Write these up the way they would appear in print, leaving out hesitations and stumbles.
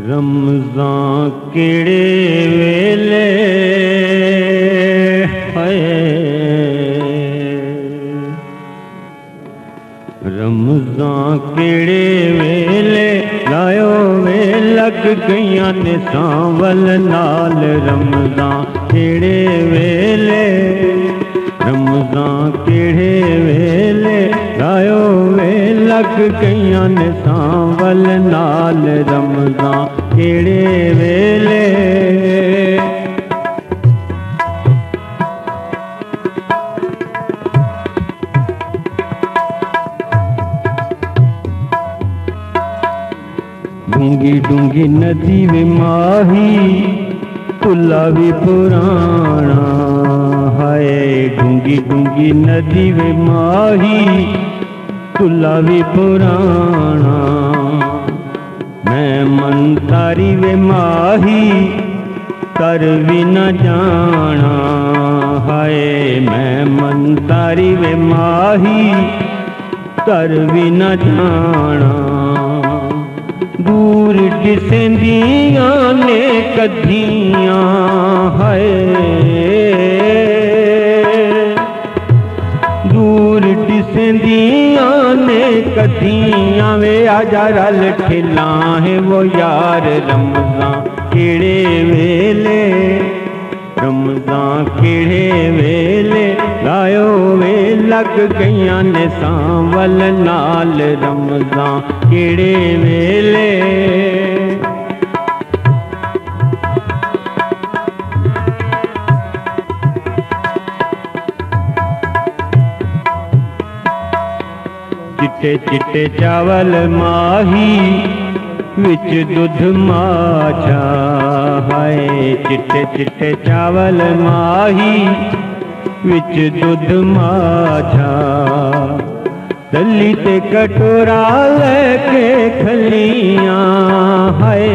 रमज़ां केड़े वेले रमज़ां केड़े वेले लायो वे लग गईयां ने सांवल नाल रमज़ां केड़े वेले रमज़ां केड़े वेले लायो वे लग गईयां ने सांवल नाल रमज़ां केड़े वेले डूंगी डूंगी नदी वे माही पुला भी पुराना हाय डूंगी डूंगी नदी वे माही पुला भी पुराना मैं मन तारी वे माही कर भी न जाना हाय मैं मन तारी वे माही कर भी न जाना दूर दिसेंदियां ने कदियां है दूर दिसेंदियां ने कदियां वे आजा रल ठेला है वो यार रमज़ां केड़े वेले रमज़ां केड़े वेले लायो वे लग गईयां ने सांवल नाल रमज़ां केड़े वेले चिट्टे चिट्टे चावल माही विच दुध माछा हाय चिट्टे चिट्टे चावल माही विच दुध माछा दली ते कटोरा लेके खलियां हाय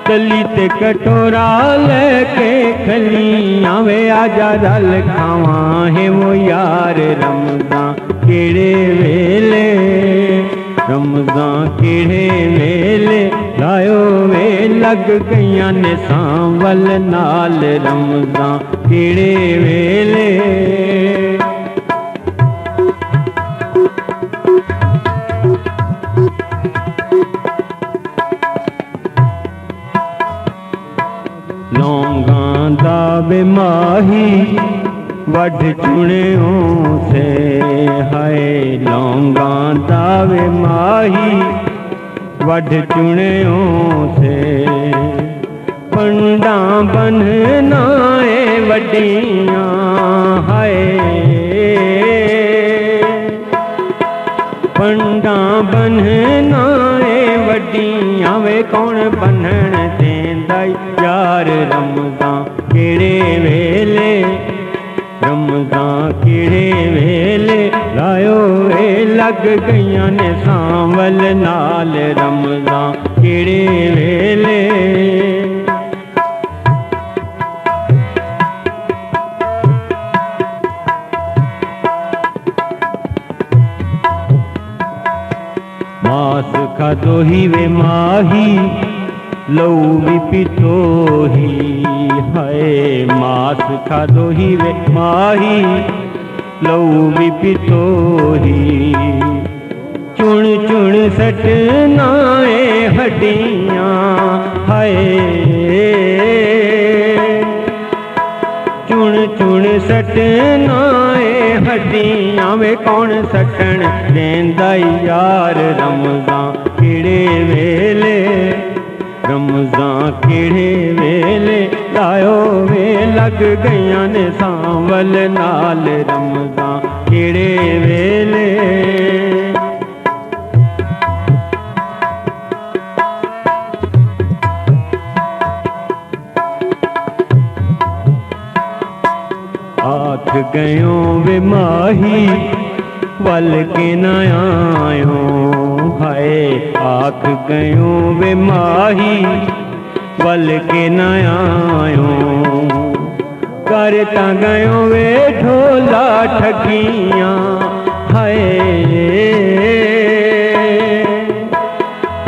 दली ते कटोरा लेके खलियां वे आजा रल खावा है वो यार रमज़ां केड़े वेले रमज़ां केड़े वेले लायो वे लग गईयां ने सांवल नाल रमज़ां केड़े वेले लौंगां दा वे माही वढ चुणियों से हाय लौंगां दा वे माही वढ चुणियों से पंडा बनना ए वड्डियां हाय पंडा बनना ए वड्डियां वे कौन बनन देंदा यार रमज़ां केड़े वेले रमज़ां केड़े वेले लायो वे लग गईयां ने सांवल नाल रमज़ां केड़े वेले मास खादो ही वे माही लऊ भी पीतो ही हाय मास खादो ही वे माही लऊ भी पीतो ही चुन चुन सटना ए हड्डियां हाय चुन चुन सटना ए हड्डियां वे कौन सटन देंदा यार रमज़ान किड़े वेले रमज़ान किड़े वेले लायो वे लग गईयां ने सांवल नाल रमज़ान किड़े वेले आख गयो वे माही वल के न आयो हाय आख गयो वे माही वल के न आयो करता गयो वे ढोला ठगियां हाय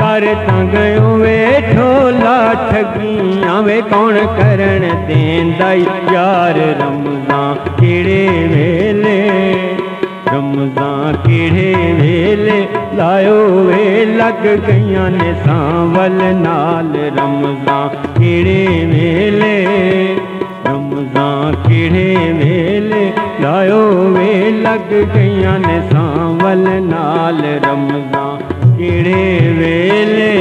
करता गयो वे ढोला ठगियां वे कौन करन देंदा यार रमज़ान किड़े वेले रमज़ान किड़े वेले लायो वे लग गईयां ने सांवल नाल रमज़ान किड़े वेले रमज़ान किड़े वेले लायो वे लग गईयां ने सांवल नाल रमज़ान किड़े वेले